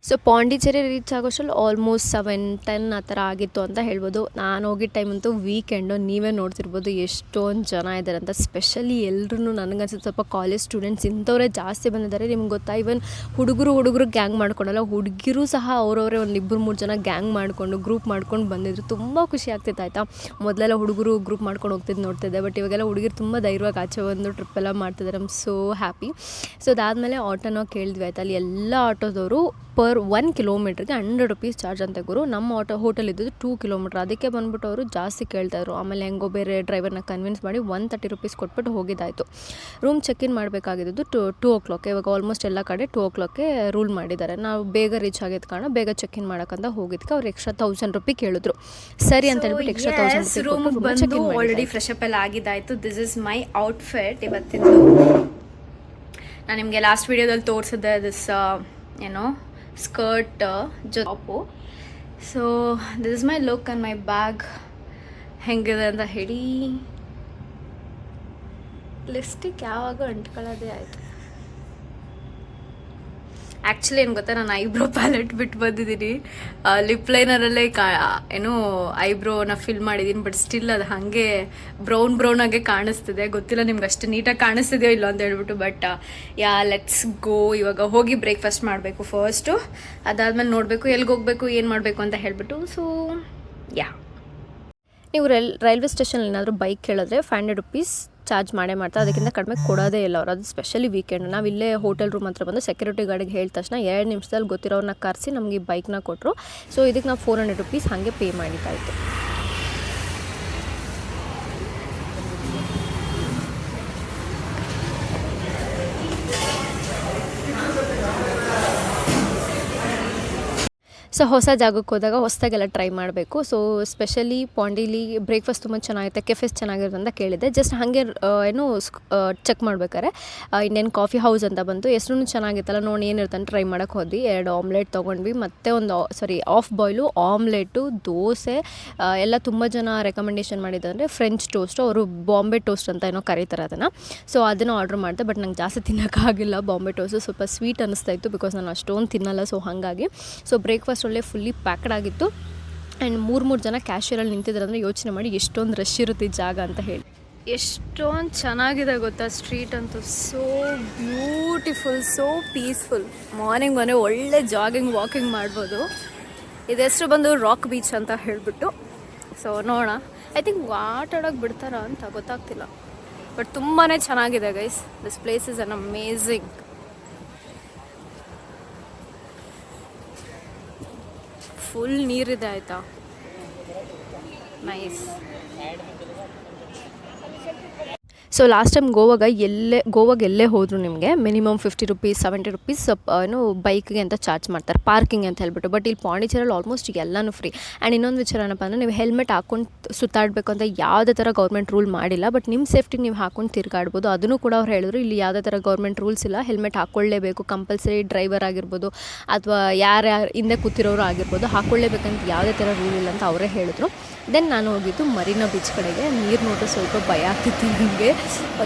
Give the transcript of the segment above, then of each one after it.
So Pondicherry reach ಆಗೋಷ್ಟರಲ್ಲಿ almost 7-10 ಆ ಥರ ಆಗಿತ್ತು ಅಂತ ಹೇಳ್ಬೋದು. ನಾನು ಹೋಗಿದ್ದ ಟೈಮ್ ಅಂತೂ ವೀಕೆಂಡು. ನೀವೇ ನೋಡ್ತಿರ್ಬೋದು ಎಷ್ಟೊಂದು ಜನ ಇದ್ದಾರೆ ಅಂತ. ಸ್ಪೆಷಲಿ ಎಲ್ಲರೂ ನನಗನ್ಸುತ್ತೆ ಸ್ವಲ್ಪ ಕಾಲೇಜ್ ಸ್ಟೂಡೆಂಟ್ಸ್ ಇಂಥವರೇ ಜಾಸ್ತಿ ಬಂದಿದ್ದಾರೆ. ನಿಮ್ಗೆ ಗೊತ್ತಾ, ಈವನ್ ಹುಡುಗರು ಗ್ಯಾಂಗ್ ಮಾಡ್ಕೊಂಡಲ್ಲ, ಹುಡುಗಿರು ಸಹ ಅವರವರೇ ಒಂದು 2-3 ಜನ ಗ್ಯಾಂಗ್ ಮಾಡಿಕೊಂಡು ಗ್ರೂಪ್ ಮಾಡ್ಕೊಂಡು ಬಂದಿದ್ರು. ತುಂಬ ಖುಷಿ ಆಗ್ತಿತ್ತು ಆಯಿತಾ. ಮೊದಲೆಲ್ಲ ಹುಡುಗರು ಗ್ರೂಪ್ ಮಾಡ್ಕೊಂಡು ನೋಡ್ತಿದ್ದೆ, ಬಟ್ ಇವಾಗೆಲ್ಲ ಹುಡುಗಿರು ತುಂಬ ಧೈರ್ಯವಾಗಿ ಆಚೆ ಒಂದು ಟ್ರಿಪ್ಪೆಲ್ಲ ಮಾಡ್ತಿದ್ದಾರೆ. I'm so happy. ಸೊ ಅದಾದಮೇಲೆ ಆಟೋನ ಕೇಳಿದ್ವಿ ಆಯಿತಾ. ಅಲ್ಲಿ ಎಲ್ಲ ಆಟೋದವರು ಪರ್ 1 ಕಿಲೋಮೀಟ್ರಿಗೆ 100 ರೂಪೀಸ್ ಚಾರ್ಜ್ ಅಂತ ಗುರು. ನಮ್ಮ ಹೋಟೆಲ್ ಇದ್ದದ್ದು 2 ಕಿಲೋಮೀಟ್ರ್. ಅದಕ್ಕೆ ಬಂದ್ಬಿಟ್ಟು ಅವರು ಜಾಸ್ತಿ ಕೇಳ್ತಾಯಿದ್ರು. ಆಮೇಲೆ ಹೆಂಗೋ ಬೇರೆ ಡ್ರೈವರ್ನ ಕನ್ವಿನ್ಸ್ ಮಾಡಿ 130 ರೂಪೀಸ್ ಕೊಟ್ಬಿಟ್ಟು ಹೋಗಿದ್ದಾಯಿತು. Room check in ಮಾಡಬೇಕಾಗಿದ್ದು 2 o'clock. ಇವಾಗ ಆಲ್ಮೋಸ್ಟ್ ಎಲ್ಲ ಕಡೆ 2 o'clock ರೂಲ್ ಮಾಡಿದ್ದಾರೆ. ನಾವು ಬೇಗ ರೀಚ್ ಆಗಿದ್ದ ಕಾರಣ ಬೇಗ ಚೆಕ್ ಇನ್ ಮಾಡೋಕ್ಕಂತ ಹೋಗಿದ್ದಕ್ಕೆ ಅವ್ರು ಎಕ್ಸ್ಟ್ರಾ 1000 ರೂಪಾಯಿ ಕೇಳಿದ್ರು. ಸರಿ ಅಂತ ಹೇಳ್ಬಿಟ್ಟು ಎಕ್ಸ್ಟ್ರಾ 1000 ರೂಪಾಯಿ ಬಂದು ಆಲ್ರೆಡಿ ಫ್ರೆಶ್ ಅಪ್ ಎಲ್ಲ ಆಗಿದ್ದಾಯಿತು. ದಿಸ್ ಇಸ್ ಮೈ ಔಟ್ಫಿಟ್ ಇವತ್ತಿಂದು. ನಾನು ನಿಮಗೆ ಲಾಸ್ಟ್ ವಿಡಿಯೋದಲ್ಲಿ ತೋರಿಸಿದ್ದೆ ದಿಸ್ ಏನೋ skirt top. So this is my look and my bag ಹೆಂಗಿದೆ ಅಂತ ಹೇಳಿ. ಲಿಪ್ಸ್ಟಿಕ್ ಯಾವಾಗ ಅಂಟ್ಕೊಳ್ಳೋದೇ ಆಯಿತು. ಆ್ಯಕ್ಚುಲಿ ಏನು ಗೊತ್ತಾ, ನಾನು ಐಬ್ರೋ ಪ್ಯಾಲೆಟ್ ಬಿಟ್ಟು ಬಂದಿದ್ದೀನಿ. ಲಿಪ್ ಲೈನರಲ್ಲೇ ಏನೋ ಐಬ್ರೋನ ಫಿಲ್ ಮಾಡಿದ್ದೀನಿ, ಬಟ್ ಸ್ಟಿಲ್ ಅದು ಹಾಗೆ ಬ್ರೌನ್ ಆಗೇ ಕಾಣಿಸ್ತಿದೆ. ಗೊತ್ತಿಲ್ಲ ನಿಮ್ಗೆ ಅಷ್ಟು ನೀಟಾಗಿ ಕಾಣಿಸ್ತಿದೆಯೋ ಇಲ್ಲ ಅಂತ ಹೇಳ್ಬಿಟ್ಟು. But let's go. ಇವಾಗ ಹೋಗಿ ಬ್ರೇಕ್ಫಾಸ್ಟ್ ಮಾಡಬೇಕು ಫಸ್ಟು. ಅದಾದಮೇಲೆ ನೋಡಬೇಕು ಎಲ್ಲಿಗೆ ಹೋಗಬೇಕು, ಏನು ಮಾಡಬೇಕು ಅಂತ ಹೇಳ್ಬಿಟ್ಟು. ಸೊ ನೀವು ರೈಲ್ವೆ ಸ್ಟೇಷನಲ್ಲಿ ಏನಾದರೂ ಬೈಕ್ ಕೇಳಿದ್ರೆ 500 ರೂಪೀಸ್ ಚಾರ್ಜ್ ಮಾಡ್ತಾರೆ. ಅದಕ್ಕಿಂತ ಕಡಿಮೆ ಕೊಡೋದೇ ಇಲ್ಲ ಅವರು. ಅದು ಸ್ಪೆಷಲಿ ವೀಕೆಂಡ್. ನಾವು ಇಲ್ಲೇ ಹೋಟೆಲ್ ರೂಮ್ ಹತ್ರ ಬಂದು ಸೆಕ್ಯೂರಿಟಿ ಗಾರ್ಡಿಗೆ ಹೇಳಿದ ತಕ್ಷಣ 2 ನಿಮಿಷದಲ್ಲಿ ಗೊತ್ತಿರೋರನ್ನ ಕರೆಸಿ ನಮಗೆ ಈ ಬೈಕ್ನ ಕೊಟ್ಟರು. ಸೊ ಇದಕ್ಕೆ ನಾವು 400 ರೂಪೀಸ್ ಹಾಗೆ ಪೇ ಮಾಡಿದ್ದಾಯಿತು. ಸೊ ಹೊಸ ಜಾಗಕ್ಕೆ ಹೋದಾಗ ಹೊಸದಾಗೆಲ್ಲ ಟ್ರೈ ಮಾಡಬೇಕು. ಸೊ ಸ್ಪೆಷಲಿ ಪಾಂಡಿಲಿ ಬ್ರೇಕ್ಫಾಸ್ಟ್ ತುಂಬ ಚೆನ್ನಾಗಿರುತ್ತೆ, ಕೆಫೆಸ್ ಚೆನ್ನಾಗಿರುತ್ತೆ ಅಂತ ಕೇಳಿದೆ. ಜಸ್ಟ್ ಹಾಗೆ ಚೆಕ್ ಮಾಡ್ಬೇಕಾರೆ ಇಂಡಿಯನ್ ಕಾಫಿ ಹೌಸ್ ಅಂತ ಬಂತು. ಹೆಸರು ಚೆನ್ನಾಗಿತ್ತಲ್ಲ, ನೋಡಿ ಏನಿರುತ್ತೆ ಅಂತ ಟ್ರೈ ಮಾಡೋಕ್ಕೆ ಹೋದ್ವಿ. 2 ಆಮ್ಲೆಟ್ ತೊಗೊಂಡ್ವಿ, ಮತ್ತು ಆಫ್ ಬಾಯ್ಲು ಆಮ್ಲೆಟು, ದೋಸೆ ಎಲ್ಲ ತುಂಬ ಜನ ರೆಕಮೆಂಡೇಷನ್ ಮಾಡಿದ್ದಂದರೆ ಫ್ರೆಂಚ್ ಟೋಸ್ಟು. ಅವರು ಬಾಂಬೆ ಟೋಸ್ಟ್ ಅಂತ ಏನೋ ಕರೀತಾರೆ ಅದನ್ನು. ಸೊ ಅದನ್ನು ಆರ್ಡ್ರ್ ಮಾಡಿದೆ. ಬಟ್ ನಂಗೆ ಜಾಸ್ತಿ ತಿನ್ನೋಕ್ಕಾಗಿಲ್ಲ ಬಾಂಬೆ ಟೋಸ್ಟು. ಸ್ವಲ್ಪ ಸ್ವೀಟ್ ಅನ್ನಿಸ್ತಾ ಇತ್ತು ಬಿಕಾಸ್ ನಾನು ಅಷ್ಟೊಂದು ತಿನ್ನಲ್ಲ. ಸೊ ಹಾಗಾಗಿ ಬ್ರೇಕ್ಫಾಸ್ಟ್ ಒಳ್ಳೆ ಫುಲ್ಲಿ ಪ್ಯಾಕ್ಡ್ ಆಗಿತ್ತು. ಆ್ಯಂಡ್ 3 ಜನ ಕ್ಯಾಶಿಯರಲ್ಲಿ ನಿಂತಿದ್ರು. ಅಂದರೆ ಯೋಚನೆ ಮಾಡಿ ಎಷ್ಟೊಂದು ರಶ್ ಇರುತ್ತೆ ಈ ಜಾಗ ಅಂತ ಹೇಳಿ. ಎಷ್ಟೊಂದು ಚೆನ್ನಾಗಿದೆ ಗೊತ್ತಾ. ಸ್ಟ್ರೀಟ್ ಅಂತೂ so beautiful, so peaceful. Morning ಒಳ್ಳೆ ಜಾಗಿಂಗ್ ವಾಕಿಂಗ್ ಮಾಡ್ಬೋದು. ಇದು ಹೆಸರು ಬಂದು ರಾಕ್ ಬೀಚ್ ಅಂತ ಹೇಳಿಬಿಟ್ಟು. ಸೊ ನೋಡೋಣ, ಐ ಥಿಂಕ್ ಆಟ ಆಡೋಕ್ಕೆ ಬಿಡ್ತಾರಾ ಅಂತ ಗೊತ್ತಾಗ್ತಿಲ್ಲ. ಬಟ್ ತುಂಬಾ ಚೆನ್ನಾಗಿದೆ guys. This place is an amazing. Full ನೀರಿದೆ ಆಯಿತಾ. ನೈಸ್. ಸೊ ಲಾಸ್ಟ್ ಟೈಮ್ ಗೋವಾಗೆ ಎಲ್ಲೇ ಹೋದರೂ ನಿಮಗೆ ಮಿನಿಮಮ್ 50 ರೂಪೀಸ್ 70 ರೂಪೀಸ್ ಬೈಕ್ಗೆ ಅಂತ ಚಾರ್ಜ್ ಮಾಡ್ತಾರೆ, ಪಾರ್ಕಿಂಗ್ ಅಂತ ಹೇಳ್ಬಿಟ್ಟು. ಬಟ್ ಇಲ್ಲಿ ಪಾಂಡಿಚೇರಿಯಲ್ಲಿ ಆಲ್ಮೋಸ್ಟ್ ಎಲ್ಲನೂ ಫ್ರೀ. ಆ್ಯಂಡ್ ಇನ್ನೊಂದು ವಿಚಾರ ಏನಪ್ಪ ಅಂದರೆ, ನೀವು ಹೆಲ್ಮೆಟ್ ಹಾಕ್ಕೊಂಡು ಸುತ್ತಾಡಬೇಕು ಅಂತ ಯಾವುದೇ ಥರ ಗೌರ್ಮೆಂಟ್ ರೂಲ್ ಮಾಡಿಲ್ಲ. ಬಟ್ ನಿಮ್ಮ ಸೇಫ್ಟಿಗೆ ನೀವು ಹಾಕ್ಕೊಂಡು ತಿರುಗಾಡ್ಬೋದು. ಅದನ್ನು ಕೂಡ ಅವ್ರು ಹೇಳಿದ್ರು, ಇಲ್ಲಿ ಯಾವುದೇ ಥರ ಗೌರ್ಮೆಂಟ್ ರೂಲ್ಸ್ ಇಲ್ಲ, ಹೆಲ್ಮೆಟ್ ಹಾಕ್ಕೊಳ್ಳೇಬೇಕು ಕಂಪಲ್ಸರಿ. ಡ್ರೈವರ್ ಆಗಿರ್ಬೋದು ಅಥವಾ ಯಾರ್ಯಾರು ಹಿಂದೆ ಕೂತಿರೋರು ಆಗಿರ್ಬೋದು, ಹಾಕ್ಕೊಳ್ಳೇಬೇಕಂತ ಯಾವುದೇ ಥರ ರೂಲ್ ಇಲ್ಲ ಅಂತ ಅವರೇ ಹೇಳಿದ್ರು. ದೆನ್ ನಾನು ಹೋಗಿದ್ದು ಮರೀನಾ ಬೀಚ್ ಕಡೆಗೆ. ನೀರು ನೋಡಿದ್ರೆ ಸ್ವಲ್ಪ ಭಯ ಆಗ್ತಿತ್ತು ನನಗೆ.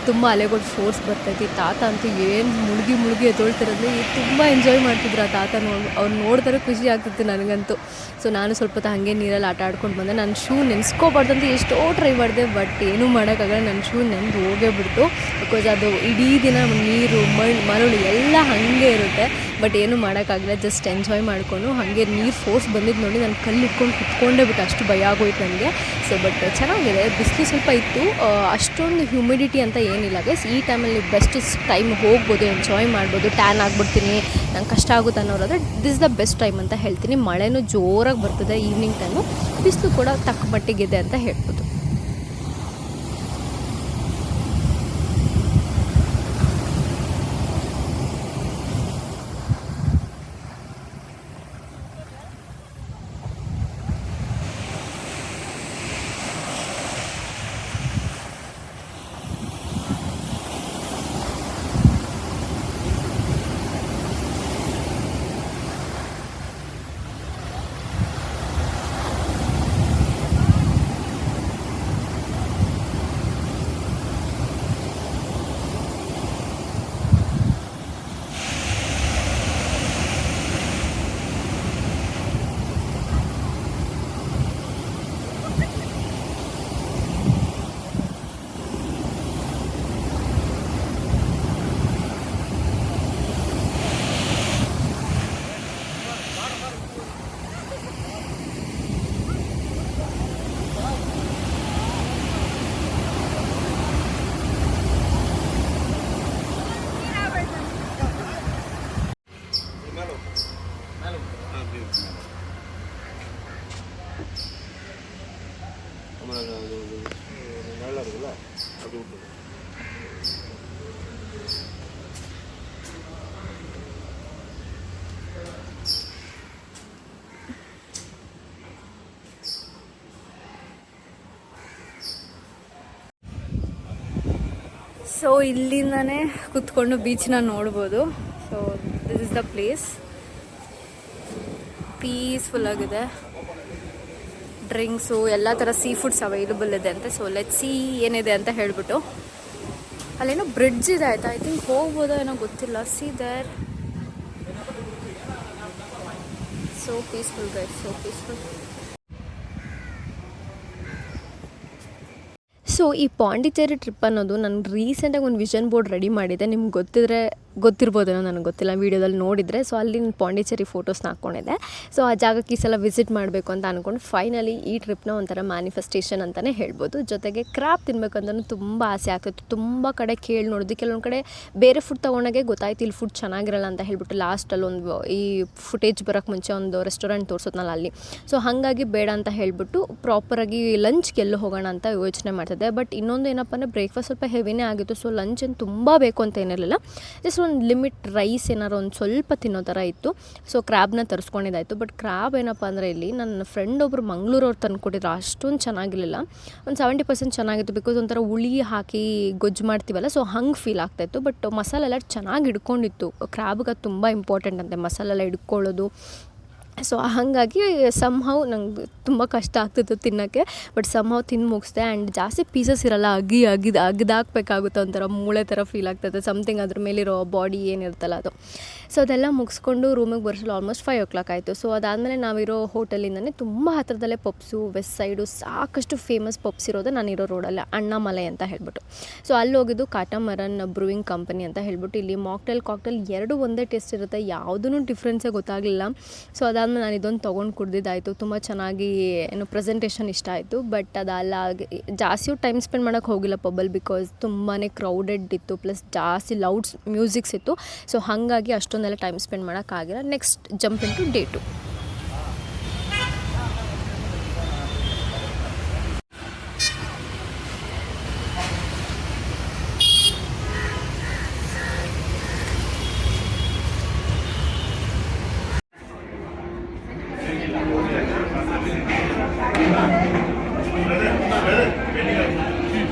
ತುಂಬ ಅಲೆಗಳು ಫೋರ್ಸ್ ಬರ್ತೈತಿ. ತಾತ ಅಂತೂ ಏನು ಮುಳುಗಿ ಎದ್ದೊಳ್ತಿರೋದು. ತುಂಬ ಎಂಜಾಯ್ ಮಾಡ್ತಿದ್ರು ಆ ತಾತ. ಅವ್ರು ನೋಡಿದ್ರೆ ಖುಷಿ ಆಗ್ತಿತ್ತು ನನಗಂತೂ. ಸೊ ನಾನು ಸ್ವಲ್ಪ ಹಾಗೆ ನೀರಲ್ಲಿ ಆಟ ಆಡ್ಕೊಂಡು ಬಂದೆ. ನನ್ನ ಶೂ ನೆನೆಸ್ಕೋಬಾರ್ದಂತ ಎಷ್ಟೋ ಟ್ರೈ ಮಾಡಿದೆ, ಬಟ್ ಏನೂ ಮಾಡೋಕ್ಕಾಗಲ್ಲ. ನನ್ನ ಶೂ ನೆನೆದು ಹೋಗೇ ಬಿಡ್ತು. ಬಿಕಾಸ್ ಅದು ಇಡೀ ದಿನ ನೀರು ಮರಳು ಎಲ್ಲ ಹಾಗೆ ಇರುತ್ತೆ. ಬಟ್ ಏನೂ ಮಾಡೋಕ್ಕಾಗಲ್ಲ. ಜಸ್ಟ್ ಎಂಜಾಯ್ ಮಾಡಿಕೊಂಡು ಹಾಗೆ ನೀರು ಫೋರ್ಸ್ ಬಂದಿದ್ದು ನೋಡಿ ನಾನು ಕಲ್ಲು ಇಟ್ಕೊಂಡು ಕುತ್ಕೊಂಡೇ ಬಿಟ್ಟು, ಅಷ್ಟು ಭಯ ಆಗೋಯ್ತು ನನಗೆ. ಸೊ ಬಟ್ ಚೆನ್ನಾಗಿದೆ. ಬಿಸಿಲು ಸ್ವಲ್ಪ ಇತ್ತು, ಅಷ್ಟೊಂದು ಹ್ಯೂಮಿಡಿಟಿ ಅಂತ ಏನಿಲ್ಲ ಗೈಸ್. ಈ ಟೈಮಲ್ಲಿ ಬೆಸ್ಟ್ ಟೈಮ್ ಹೋಗ್ಬೋದು, ಎಂಜಾಯ್ ಮಾಡ್ಬೋದು. ಟ್ಯಾನ್ ಆಗಿಬಿಡ್ತೀನಿ, ನಂಗೆ ಕಷ್ಟ ಆಗುತ್ತೆ ಅನ್ನೋರಾದರೆ ದಿಸ್ ದ ಬೆಸ್ಟ್ ಟೈಮ್ ಅಂತ ಹೇಳ್ತೀನಿ. ಮಳೆನೂ ಜೋರಾಗಿ ಬರ್ತದೆ ಈವ್ನಿಂಗ್ ಟೈಮು. ಬಿಸಿಲು ಕೂಡ ತಕ್ಕ ಮಟ್ಟಿಗಿದೆ ಅಂತ ಹೇಳ್ಬೋದು. ಸೊ ಇಲ್ಲಿಂದನೇ ಕುತ್ಕೊಂಡು ಬೀಚ್ನ ನೋಡ್ಬೋದು. So this is the place, peaceful ಆಗಿದೆ. ಡ್ರಿಂಕ್ಸು ಎಲ್ಲ ಥರ ಸೀ ಫುಡ್ಸ್ ಅವೈಲಬಲ್ ಇದೆ ಅಂತೆ. ಸೊ ಲೆಟ್ ಸಿ ಏನಿದೆ ಅಂತ ಹೇಳ್ಬಿಟ್ಟು. ಅಲ್ಲೇನೋ ಬ್ರಿಡ್ಜ್ ಇದೆ ಆಯಿತಾ, ಐ ಥಿಂಕ್ ಹೋಗ್ಬೋದೋ ಏನೋ ಗೊತ್ತಿಲ್ಲ. See there, so peaceful guys, so peaceful. So ಈ ಪಾಂಡಿಚೇರಿ ಟ್ರಿಪ್ ಅನ್ನೋದು ನಾನು ರೀಸೆಂಟಾಗಿ ಒಂದು ವಿಷನ್ ಬೋರ್ಡ್ ರೆಡಿ ಮಾಡಿದ್ದೆ. ನಿಮ್ಗೆ ಗೊತ್ತಿರ್ಬೋದೇನೋ, ನನಗೆ ಗೊತ್ತಿಲ್ಲ, ವೀಡಿಯೋದಲ್ಲಿ ನೋಡಿದರೆ. ಸೊ ಅಲ್ಲಿ ಪಾಂಡಿಚೇರಿ ಫೋಟೋಸ್ನ ಹಾಕ್ಕೊಂಡಿದ್ದೆ. ಸೊ ಆ ಜಾಗಕ್ಕೆ ಈ ಸಲ ವಿಸಿಟ್ ಮಾಡಬೇಕು ಅಂತ ಅಂದ್ಕೊಂಡು ಫೈನಲಿ ಈ ಟ್ರಿಪ್ನ ಒಂಥರ ಮ್ಯಾನಿಫೆಸ್ಟೇಷನ್ ಅಂತಲೇ ಹೇಳ್ಬೋದು. ಜೊತೆಗೆ ಕ್ರಾಬ್ ತಿನ್ನಬೇಕು ಅಂತಲೂ ತುಂಬ ಆಸೆ ಆಗ್ತಿತ್ತು. ತುಂಬ ಕಡೆ ಕೇಳಿ ನೋಡಿದ್ವಿ, ಕೆಲವೊಂದು ಕಡೆ ಬೇರೆ ಫುಡ್ ತೊಗೊಂಡಾಗೆ ಗೊತ್ತಾಯ್ತು ಇಲ್ಲಿ ಫುಡ್ ಚೆನ್ನಾಗಿರಲ್ಲ ಅಂತ ಹೇಳ್ಬಿಟ್ಟು ಲಾಸ್ಟಲ್ಲಿ ಒಂದು ಈ ಫುಟೇಜ್ ಬರೋಕ್ಕೆ ಮುಂಚೆ ಒಂದು ರೆಸ್ಟೋರೆಂಟ್ ತೋರಿಸೋದ್ನಲ್ಲ ಅಲ್ಲಿ. ಸೊ ಹಾಗಾಗಿ ಬೇಡ ಅಂತ ಹೇಳ್ಬಿಟ್ಟು ಪ್ರಾಪರಾಗಿ ಲಂಚ್ಗೆ ಎಲ್ಲೋ ಹೋಗೋಣ ಅಂತ ಯೋಚನೆ ಮಾಡ್ತಿದ್ದೆ. ಬಟ್ ಇನ್ನೊಂದು ಏನಪ್ಪ ಅಂದರೆ ಬ್ರೇಕ್ಫಾಸ್ಟ್ ಸ್ವಲ್ಪ ಹೆವಿನೇ ಆಗಿತ್ತು. ಸೊ ಲಂಚ್ ಏನು ತುಂಬ ಬೇಕು ಅಂತ ಏನಿರಲಿಲ್ಲ, ಜಸ್ಟ್ ಒಂದು ಲಿಮಿಟ್ ರೈಸ್ ಏನಾರು ಒಂದು ಸ್ವಲ್ಪ ತಿನ್ನೋ ಥರ ಇತ್ತು. ಸೊ ಕ್ರ್ಯಾಬ್ನ ತರಿಸ್ಕೊಂಡಿದ್ದಾಯಿತು. ಬಟ್ ಕ್ರ್ಯಾಬ್ ಏನಪ್ಪ ಅಂದರೆ ಇಲ್ಲಿ ನನ್ನ ಫ್ರೆಂಡ್ ಒಬ್ಬರು ಮಂಗಳೂರವ್ರು ತಂದುಕೊಟ್ಟಿದ್ರು, ಅಷ್ಟೊಂದು ಚೆನ್ನಾಗಿರಲಿಲ್ಲ. ಒಂದು 70% ಚೆನ್ನಾಗಿತ್ತು, ಬಿಕಾಸ್ ಒಂಥರ ಹುಳಿ ಹಾಕಿ ಗೊಜ್ಜು ಮಾಡ್ತೀವಲ್ಲ, ಸೊ ಹಂಗೆ ಫೀಲ್ ಆಗ್ತಾಯಿತ್ತು. ಬಟ್ ಮಸಾಲೆ ಎಲ್ಲ ಚೆನ್ನಾಗಿ ಹಿಡ್ಕೊಂಡಿತ್ತು. ಕ್ರ್ಯಾಬ್ಗೆ ಅದು ತುಂಬ ಇಂಪಾರ್ಟೆಂಟ್ ಅಂತೆ, ಮಸಾಲೆ ಎಲ್ಲ ಹಿಡ್ಕೊಳ್ಳೋದು. ಸೊ ಹಾಗಾಗಿ ಸಮ್ಹೌ ನಂಗೆ ತುಂಬ ಕಷ್ಟ ಆಗ್ತಿತ್ತು ತಿನ್ನೋಕ್ಕೆ. ಬಟ್ ಸಮ್ಹೌ ತಿಂದು ಮುಗಿಸ್ದೆ. ಆ್ಯಂಡ್ ಜಾಸ್ತಿ ಪೀಸಸ್ ಇರೋಲ್ಲ, ಅಗ್ದಾಕಬೇಕಾಗುತ್ತೆ, ಒಂಥರ ಮೂಳೆ ಥರ ಫೀಲ್ ಆಗ್ತದೆ ಸಮಥಿಂಗ್ ಅದ್ರ ಮೇಲಿರೋ ಬಾಡಿ ಏನಿರ್ತಲ್ಲ ಅದು. ಸೊ ಅದೆಲ್ಲ ಮುಗಿಸ್ಕೊಂಡು ರೂಮಿಗೆ ಬರ್ಸಲು ಆಲ್ಮೋಸ್ಟ್ 5 o'clock ಆಯಿತು. ಸೊ ಅದಾದಮೇಲೆ ನಾವಿರೋ ಹೋಟೆಲಿಂದನೇ ತುಂಬ ಹತ್ತಿರದಲ್ಲೇ ಪಬ್ಸು, ವೆಸ್ಟ್ ಸೈಡು ಸಾಕಷ್ಟು ಫೇಮಸ್ ಪಬ್ಸ್ ಇರೋದು ನಾನಿರೋ ರೋಡಲ್ಲಿ, ಅಣ್ಣಾಮಲೈ ಅಂತ ಹೇಳ್ಬಿಟ್ಟು. ಸೊ ಅಲ್ಲಿ ಹೋಗಿದ್ದು ಕಾಟಮರನ್ ಬ್ರೂಯಿಂಗ್ ಕಂಪನಿ ಅಂತ ಹೇಳ್ಬಿಟ್ಟು. ಇಲ್ಲಿ ಮಾಕ್ಟೇಲ್ ಕಾಕ್ಟೇಲ್ ಎರಡು ಒಂದೇ ಟೇಸ್ಟ್ ಇರುತ್ತೆ, ಯಾವುದೂ ಡಿಫ್ರೆನ್ಸೇ ಗೊತ್ತಾಗಲಿಲ್ಲ. ಸೊ ಅದಾದಮೇಲೆ ನಾನು ಇದೊಂದು ತೊಗೊಂಡು ಕುಡ್ದಿದ್ದಾಯಿತು. ತುಂಬ ಚೆನ್ನಾಗಿ ಏನು ಪ್ರೆಸೆಂಟೇಷನ್ ಇಷ್ಟ ಆಯಿತು. ಬಟ್ ಅದಲ್ಲ ಜಾಸ್ತಿ ಟೈಮ್ ಸ್ಪೆಂಡ್ ಮಾಡೋಕ್ಕೆ ಹೋಗಿಲ್ಲ ಪಬ್ಬಲ್ಲಿ, ಬಿಕಾಸ್ ತುಂಬಾ ಕ್ರೌಡೆಡ್ ಇತ್ತು, ಪ್ಲಸ್ ಜಾಸ್ತಿ ಲೌಡ್ಸ್ ಮ್ಯೂಸಿಕ್ಸ್ ಇತ್ತು. ಸೊ ಹಾಗಾಗಿ ಅಷ್ಟೊಂದೆಲ್ಲ ಟೈಮ್ ಸ್ಪೆಂಡ್ ಮಾಡೋಕ್ಕಾಗಿಲ್ಲ. Next jump into day 2.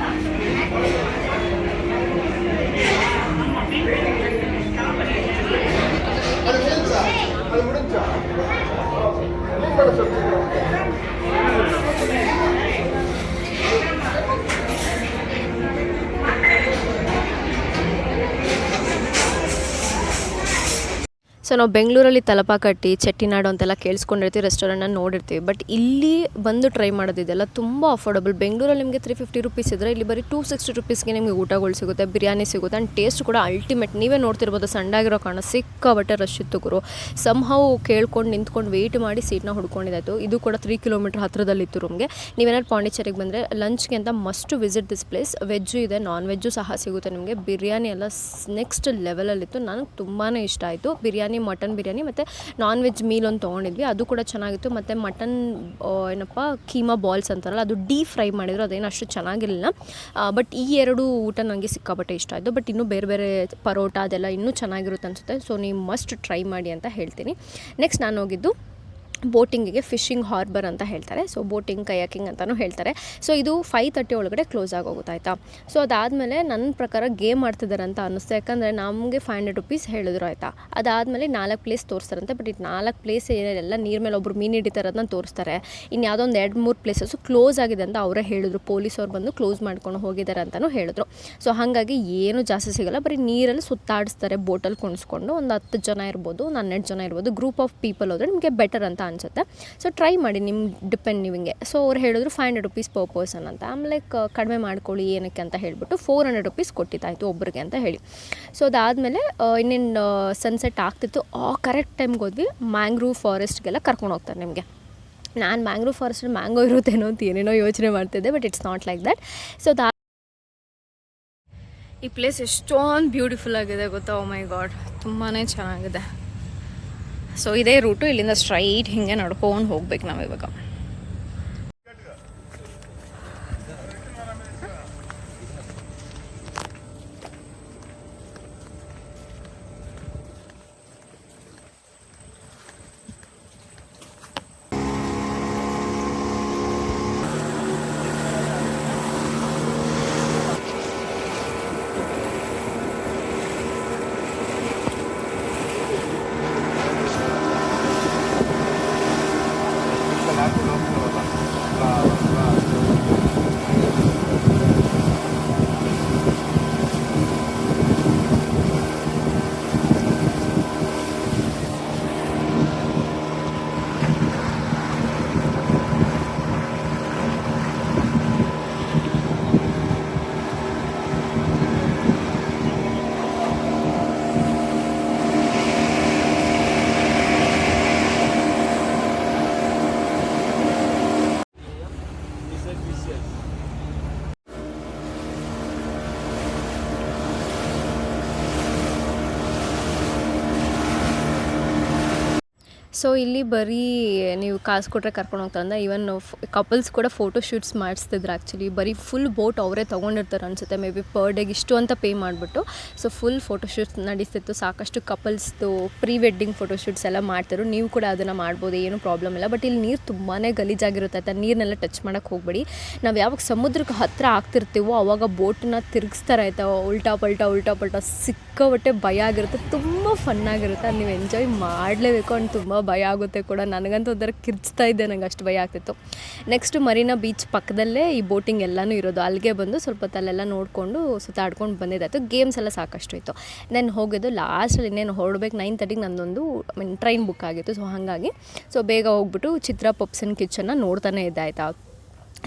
So ನಾವು ಬೆಂಗಳೂರಲ್ಲಿ ತಲಪಾಕಟ್ಟಿ, ಚೆಟ್ಟಿನಾಡು ಅಂತೆಲ್ಲ ಕೇಳಿಸ್ಕೊಂಡಿರ್ತೀವಿ, ರೆಸ್ಟೋರೆಂಟ್ನ ನೋಡಿರ್ತೀವಿ. ಬಟ್ ಇಲ್ಲಿ ಬಂದು ಟ್ರೈ ಮಾಡೋದಿದೆಲ್ಲ ತುಂಬ ಅಫೋರ್ಡಬಲ್. ಬೆಂಗಳೂರಲ್ಲಿ ನಿಮಗೆ 350 rupees ಇದ್ದರೆ ಇಲ್ಲಿ ಬರೀ 260 rupeesಗೆ ನಿಮಗೆ ಊಟಗಳು ಸಿಗುತ್ತೆ, ಬಿರಿಯಾನಿ ಸಿಗುತ್ತೆ. ಆ್ಯಂಡ್ ಟೇಸ್ಟ್ ಕೂಡ ಅಲ್ಟಿಮೇಟ್. ನೀವೇ ನೋಡ್ತಿರ್ಬೋದು, ಸಂಡಾಗಿರೋ ಕಾರಣ ಸಿಕ್ಕಾಬಟ್ಟೆ ರಶ್ ಇತ್ತು ಗುರು. ಸಮ್ಹೌ ಕೇಳ್ಕೊಂಡು ನಿಂತ್ಕೊಂಡು ವೆಯ್ಟ್ ಮಾಡಿ ಸೀಟ್ನ ಹುಡ್ಕೊಂಡಿದ್ದಾಯಿತು. ಇದು ಕೂಡ 3 kilometer ಹತ್ತಿರದಲ್ಲಿತ್ತು ರೂಮ್ಗೆ. ನೀವೇನಾದ್ರು ಪಾಂಡಿಚೇರಿಗೆ ಬಂದರೆ ಲಂಚ್ಗೆ ಅಂತ must visit this place. Veg ಇದೆ, ನಾನ್ ವೆಜ್ಜು ಸಹ ಸಿಗುತ್ತೆ ನಿಮಗೆ. ಬಿರಿಯಾನಿ ಎಲ್ಲ ನೆಕ್ಸ್ಟ್ ಲೆವೆಲಲ್ಲಿತ್ತು, ನನಗೆ ತುಂಬಾ ಇಷ್ಟ ಆಯಿತು. ಬಿರಿಯಾನಿ, ಮಟನ್ ಬಿರಿಯಾನಿ ಮತ್ತು ನಾನ್ ವೆಜ್ ಮೀಲ್ ಒಂದು ತೊಗೊಂಡಿದ್ವಿ, ಅದು ಕೂಡ ಚೆನ್ನಾಗಿತ್ತು. ಮತ್ತು ಮಟನ್ ಏನಪ್ಪ ಕೀಮಾ ಬಾಲ್ಸ್ ಅಂತಾರಲ್ಲ, ಅದು ಡೀಪ್ ಫ್ರೈ ಮಾಡಿದ್ರು, ಅದೇನು ಅಷ್ಟು ಚೆನ್ನಾಗಿರಲಿಲ್ಲ. ಬಟ್ ಈ ಎರಡು ಊಟ ನನಗೆ ಸಿಕ್ಕಾಪಟ್ಟೆ ಇಷ್ಟ ಆಯಿತು. ಬಟ್ ಇನ್ನೂ ಬೇರೆ ಬೇರೆ ಪರೋಟ ಅದೆಲ್ಲ ಇನ್ನೂ ಚೆನ್ನಾಗಿರುತ್ತೆ ಅನಿಸುತ್ತೆ. ಸೊ ನೀವು ಮಸ್ಟ್ ಟ್ರೈ ಮಾಡಿ ಅಂತ ಹೇಳ್ತೀನಿ. ನೆಕ್ಸ್ಟ್ ನಾನು ಹೋಗಿದ್ದು ಬೋಟಿಂಗಿಗೆ, ಫಿಶಿಂಗ್ ಹಾರ್ಬರ್ ಅಂತ ಹೇಳ್ತಾರೆ. ಸೊ ಬೋಟಿಂಗ್, ಕಯಾಕಿಂಗ್ ಅಂತಲೂ ಹೇಳ್ತಾರೆ. ಸೊ ಇದು 5:30 ಒಳಗಡೆ ಕ್ಲೋಸ್ ಆಗೋಗುತ್ತೆ ಆಯಿತಾ. ಸೊ ಅದಾದಮೇಲೆ ನನ್ನ ಪ್ರಕಾರ ಗೇಮ್ ಆಡ್ತಿದ್ದಾರೆ ಅಂತ ಅನ್ನಿಸ್ತು, ಯಾಕಂದರೆ ನಮಗೆ 500 rupees ಹೇಳಿದ್ರು ಆಯಿತಾ. ಅದಾದಮೇಲೆ 4 ಪ್ಲೇಸ್ ತೋರಿಸ್ತಾರಂತೆ. ಬಟ್ ಇದು 4 ಪ್ಲೇಸ್ ಏನೆಲ್ಲ ನೀರು ಮೇಲೆ ಒಬ್ಬರು ಮೀನು ಹಿಡಿತಾರದನ್ನ ತೋರಿಸ್ತಾರೆ. ಇನ್ನು ಯಾವುದೋ ಒಂದು 2-3 ಪ್ಲೇಸಸ್ಸು ಕ್ಲೋಸ್ ಆಗಿದೆ ಅಂತ ಅವರೇ ಹೇಳಿದ್ರು. ಪೊಲೀಸವ್ರು ಬಂದು ಕ್ಲೋಸ್ ಮಾಡ್ಕೊಂಡು ಹೋಗಿದ್ದಾರೆ ಅಂತಲೂ ಹೇಳಿದ್ರು. ಸೊ ಹಾಗಾಗಿ ಏನು ಜಾಸ್ತಿ ಸಿಗೋಲ್ಲ, ಬರೀ ನೀರಲ್ಲಿ ಸುತ್ತಾಡಿಸ್ತಾರೆ ಬೋಟಲ್ಲಿ ಕುಣಿಸ್ಕೊಂಡು. ಒಂದು 10 ಜನ ಇರ್ಬೋದು, 12 ಜನ ಇರ್ಬೋದು. ಗ್ರೂಪ್ ಆಫ್ ಪೀಪಲ್ ಹೋದರೆ ನಿಮಗೆ ಬೆಟರ್ ಅಂತ ಅನಿಸುತ್ತೆ. ಸೊ ಟ್ರೈ ಮಾಡಿ, ನಿಮ್ಗೆ ಡಿಪೆಂಡ್ ನಿಮಗೆ. ಸೊ ಅವ್ರು ಹೇಳಿದ್ರು 500 rupees per person ಅಂತ. ಆಮೇಲೆ ಕಡಿಮೆ ಮಾಡ್ಕೊಳ್ಳಿ ಏನಕ್ಕೆ ಅಂತ ಹೇಳಿಬಿಟ್ಟು 400 rupees ಕೊಟ್ಟಿದ್ದಾಯಿತು ಒಬ್ರಿಗೆ ಅಂತ ಹೇಳಿ. ಸೊ ಅದಾದಮೇಲೆ ಇನ್ನೇನು ಸನ್ಸೆಟ್ ಆಗ್ತಿತ್ತು, ಕರೆಕ್ಟ್ ಟೈಮ್ಗೆ ಹೋದ್ವಿ. ಮ್ಯಾಂಗ್ರೂವ್ ಫಾರೆಸ್ಟ್ಗೆಲ್ಲ ಕರ್ಕೊಂಡು ಹೋಗ್ತಾರೆ ನಿಮಗೆ. ನಾನು ಮ್ಯಾಂಗ್ರೂವ್ ಫಾರೆಸ್ಟಲ್ಲಿ ಮ್ಯಾಂಗೋ ಇರುತ್ತೇನೋ ಅಂತ ಏನೇನೋ ಯೋಚನೆ ಮಾಡ್ತಿದ್ದೆ, but it's not like that. So ಈ ಪ್ಲೇಸ್ ಎಷ್ಟೊಂದು ಬ್ಯೂಟಿಫುಲ್ ಆಗಿದೆ ಗೊತ್ತಾ. ಓ ಮೈ ಗಾಡ್, ತುಂಬಾ ಚೆನ್ನಾಗಿದೆ. ಸೊ ಇದೇ ರೂಟು, ಇಲ್ಲಿಂದ ಸ್ಟ್ರೈಟ್ ಹಿಂಗೆ ನಡ್ಕೊಂಡು ಹೋಗ್ಬೇಕು ನಾವು ಇವಾಗ. ಸೊ ಇಲ್ಲಿ ಬರೀ ನೀವು ಕಾಸು ಕೊಟ್ಟರೆ ಕರ್ಕೊಂಡು ಹೋಗ್ತಾರಂದ್ರೆ ಈವನ್ ಕಪಲ್ಸ್ ಕೂಡ ಫೋಟೋ ಶೂಟ್ಸ್ ಮಾಡಿಸ್ತಿದ್ರು. ಆ್ಯಕ್ಚುಲಿ ಬರೀ ಫುಲ್ ಬೋಟ್ ಅವರೇ ತೊಗೊಂಡಿರ್ತಾರೆ ಅನಿಸುತ್ತೆ, ಮೇ ಬಿ ಪರ್ ಡೇಗೆ ಇಷ್ಟು ಅಂತ ಪೇ ಮಾಡಿಬಿಟ್ಟು ಸೊ ಫುಲ್ ಫೋಟೋ ಶೂಟ್ಸ್ ನಡೆಸ್ತಿತ್ತು. ಸಾಕಷ್ಟು ಕಪಲ್ಸ್ದು ಪ್ರೀ ವೆಡ್ಡಿಂಗ್ ಫೋಟೋ ಶೂಟ್ಸ್ ಎಲ್ಲ ಮಾಡ್ತಾರೆ. ನೀವು ಕೂಡ ಅದನ್ನು ಮಾಡ್ಬೋದು, ಏನೂ ಪ್ರಾಬ್ಲಮ್ ಇಲ್ಲ. ಬಟ್ ಇಲ್ಲಿ ನೀರು ತುಂಬಾ ಗಲೀಜಾಗಿರುತ್ತೆ ಆಯ್ತಾ, ನೀರನ್ನೆಲ್ಲ ಟಚ್ ಮಾಡೋಕ್ಕೆ ಹೋಗಬೇಡಿ. ನಾವು ಯಾವಾಗ ಸಮುದ್ರಕ್ಕೆ ಹತ್ತಿರ ಆಗ್ತಿರ್ತೀವೋ ಆವಾಗ ಬೋಟನ್ನ ತಿರುಗಿಸ್ತಾರೆ ಆಯಿತಾ, ಉಲ್ಟಾ ಪಲ್ಟಾ ಸಿಕ್ಕಾಪಟ್ಟೆ ಭಯ ಆಗಿರುತ್ತೆ. ತುಂಬ ಫನ್ನಾಗಿರುತ್ತೆ, ಅದು ನೀವು ಎಂಜಾಯ್ ಮಾಡಲೇಬೇಕು. ಅಂಡ್ ತುಂಬ ಭಯ ಆಗುತ್ತೆ ಕೂಡ. ನನಗಂತೂ ಒಂಥರ ಕಿರ್ಚ್ತಾ ಇದ್ದೆ, ನಂಗೆ ಅಷ್ಟು ಭಯ ಆಗ್ತಿತ್ತು. ನೆಕ್ಸ್ಟು ಮರೀನಾ ಬೀಚ್ ಪಕ್ಕದಲ್ಲೇ ಈ ಬೋಟಿಂಗ್ ಎಲ್ಲನೂ ಇರೋದು. ಅಲ್ಲಿಗೆ ಬಂದು ಸ್ವಲ್ಪ ಹೊತ್ತಲ್ಲೆಲ್ಲ ನೋಡಿಕೊಂಡು ಸುತ್ತಾಡ್ಕೊಂಡು ಬಂದಿದ್ದಾಯಿತು. ಗೇಮ್ಸ್ ಎಲ್ಲ ಸಾಕಷ್ಟು ಇತ್ತು. ನಾನು ಹೋಗಿದ್ದು ಲಾಸ್ಟಲ್ಲಿ ಇನ್ನೇನು ಹೊರಡ್ಬೇಕು 9:30ಗೆ ನಂದೊಂದು ಟ್ರೈನ್ ಬುಕ್ ಆಗಿತ್ತು. ಸೊ ಹಾಗಾಗಿ ಬೇಗ ಹೋಗ್ಬಿಟ್ಟು ಚಿತ್ರಾ ಪಬ್ಸ್ ಆ್ಯಂಡ್ ಕಿಚನ್ನ ನೋಡ್ತಾನೆ ಇದ್ದೆ ಆಯಿತಾ,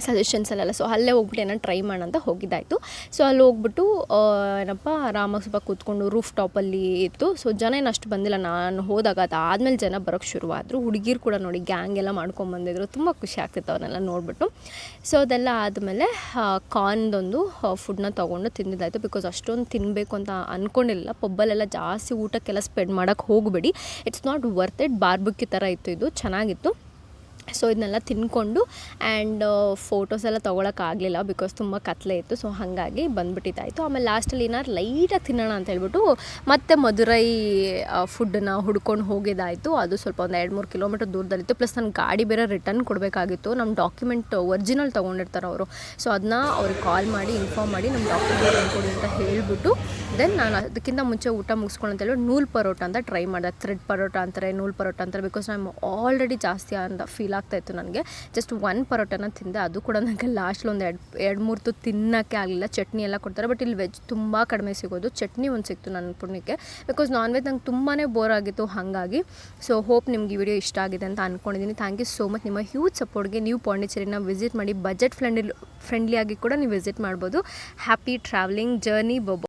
ಸಜೆಷನ್ಸಲ್ಲೆಲ್ಲ. ಸೊ ಅಲ್ಲೇ ಹೋಗ್ಬಿಟ್ಟು ಏನೋ ಟ್ರೈ ಮಾಡೋಣ ಅಂತ ಹೋಗಿದ್ದಾಯಿತು. ಸೊ ಅಲ್ಲಿ ಹೋಗ್ಬಿಟ್ಟು ಏನಪ್ಪ ಆರಾಮಾಗಿ ಸ್ವಲ್ಪ ಕೂತ್ಕೊಂಡು ರೂಫ್ ಟಾಪಲ್ಲಿ ಇತ್ತು. ಸೊ ಜನ ಏನು ಅಷ್ಟು ಬಂದಿಲ್ಲ ನಾನು ಹೋದಾಗ. ಅದಾದಮೇಲೆ ಜನ ಬರೋಕ್ಕೆ ಶುರುವಾದರು. ಹುಡುಗಿರು ಕೂಡ ನೋಡಿ ಗ್ಯಾಂಗ್ ಎಲ್ಲ ಮಾಡ್ಕೊಂಬಂದಿದ್ರು. ತುಂಬ ಖುಷಿ ಆಗ್ತಿತ್ತು ಅವನ್ನೆಲ್ಲ ನೋಡಿಬಿಟ್ಟು. ಸೊ ಅದೆಲ್ಲ ಆದಮೇಲೆ ಕಾರ್ನ್ದೊಂದು ಫುಡ್ನ ತೊಗೊಂಡು ತಿಂದಿದ್ದಾಯಿತು. ಬಿಕಾಸ್ ಅಷ್ಟೊಂದು ತಿನ್ನಬೇಕು ಅಂತ ಅಂದ್ಕೊಂಡಿಲ್ಲ. ಪಬ್ಬಲ್ಲೆಲ್ಲ ಜಾಸ್ತಿ ಊಟಕ್ಕೆಲ್ಲ ಸ್ಪೆಂಡ್ ಮಾಡೋಕ್ಕೆ ಹೋಗಬೇಡಿ, it's not worth it. Barbecue ಥರ ಇತ್ತು, ಇದು ಚೆನ್ನಾಗಿತ್ತು. ಸೊ ಇದನ್ನೆಲ್ಲ ತಿನ್ಕೊಂಡು ಆ್ಯಂಡ್ ಫೋಟೋಸ್ ಎಲ್ಲ ತೊಗೊಳಕ್ಕಾಗಲಿಲ್ಲ ಬಿಕಾಸ್ ತುಂಬ ಕತ್ಲೆ ಇತ್ತು. ಸೊ ಹಾಗಾಗಿ ಬಂದುಬಿಟ್ಟಿದ್ದಾಯಿತು. ಆಮೇಲೆ ಲಾಸ್ಟಲ್ಲಿ ಏನಾದ್ರು ಲೈಟಾಗಿ ತಿನ್ನೋಣ ಅಂತ ಹೇಳ್ಬಿಟ್ಟು ಮತ್ತೆ ಮಧುರೈ ಫುಡ್ಡನ್ನ ಹುಡ್ಕೊಂಡು ಹೋಗಿದ್ದಾಯಿತು. ಅದು ಸ್ವಲ್ಪ ಒಂದು 2-3 ಕಿಲೋಮೀಟರ್ ದೂರದಲ್ಲಿತ್ತು. ಪ್ಲಸ್ ನನ್ನ ಗಾಡಿ ಬೇರೆ ರಿಟರ್ನ್ ಕೊಡಬೇಕಾಗಿತ್ತು. ನಮ್ಮ ಡಾಕ್ಯುಮೆಂಟ್ ಒರಿಜಿನಲ್ ತೊಗೊಂಡಿರ್ತಾರೆ ಅವರು. ಸೊ ಅದನ್ನ ಅವ್ರಿಗೆ ಕಾಲ್ ಮಾಡಿ ಇನ್ಫಾರ್ಮ್ ಮಾಡಿ ನಮ್ಮ ಡಾಕ್ಯುಮೆಂಟ್ ಕೊಡಿ ಅಂತ ಹೇಳಿಬಿಟ್ಟು ದೆನ್ ನಾನು ಅದಕ್ಕಿಂತ ಮುಂಚೆ ಊಟ ಮುಗಿಸ್ಕೊಂಡು ಅಂತ ಹೇಳಿ ನೂಲ್ ಪರೋಟ ಅಂತ ಟ್ರೈ ಮಾಡಿದೆ. ಥ್ರೆಡ್ ಪರೋಟ ಅಂತಾರೆ, ನೂಲ್ ಪರೋಟ ಅಂತಾರೆ. ಬಿಕಾಸ್ ನಾನು ಆಲ್ರೆಡಿ ಜಾಸ್ತಿ ಅಂತ ಫೀಲ್ ಆಗ್ತಾಯಿತ್ತು ನನಗೆ. ಜಸ್ಟ್ 1 ಪರೋಟನ ತಿಂದೆ, ಅದು ಕೂಡ ನನಗೆ ಲಾಸ್ಟಲ್ಲಿ ಒಂದು 2-3 ತುತ್ತು ತಿನ್ನೋಕ್ಕೆ ಆಗಲಿಲ್ಲ. ಚಟ್ನಿ ಎಲ್ಲ ಕೊಡ್ತಾರೆ, ಬಟ್ ಇಲ್ಲಿ ವೆಜ್ ತುಂಬ ಕಡಿಮೆ ಸಿಗೋದು. ಚಟ್ನಿ ಒಂದು ಸಿಕ್ತು ನನ್ನ ಪುಣ್ಯಕ್ಕೆ, ಬಿಕಾಸ್ ನಾನ್ ವೆಜ್ ನಂಗೆ ತುಂಬಾ ಬೋರ್ ಆಗಿತ್ತು ಹಾಗಾಗಿ. ಸೊ ಹೋಪ್ ನಿಮ್ಗೆ ಈ ವಿಡಿಯೋ ಇಷ್ಟ ಆಗಿದೆ ಅಂತ ಅಂದ್ಕೊಂಡಿದ್ದೀನಿ. ಥ್ಯಾಂಕ್ ಯು ಸೋ ಮಚ್ ನಿಮ್ಮ ಹ್ಯೂಜ್ ಸಪೋರ್ಟ್ಗೆ. ನೀವು ಪಾಂಡಿಚೇರಿನ ವಿಸಿಟ್ ಮಾಡಿ, ಬಜೆಟ್ ಫ್ರೆಂಡ್ಲಿ ಆಗಿ ಕೂಡ ನೀವು ವಿಸಿಟ್ ಮಾಡ್ಬೋದು. Happy travelling journey.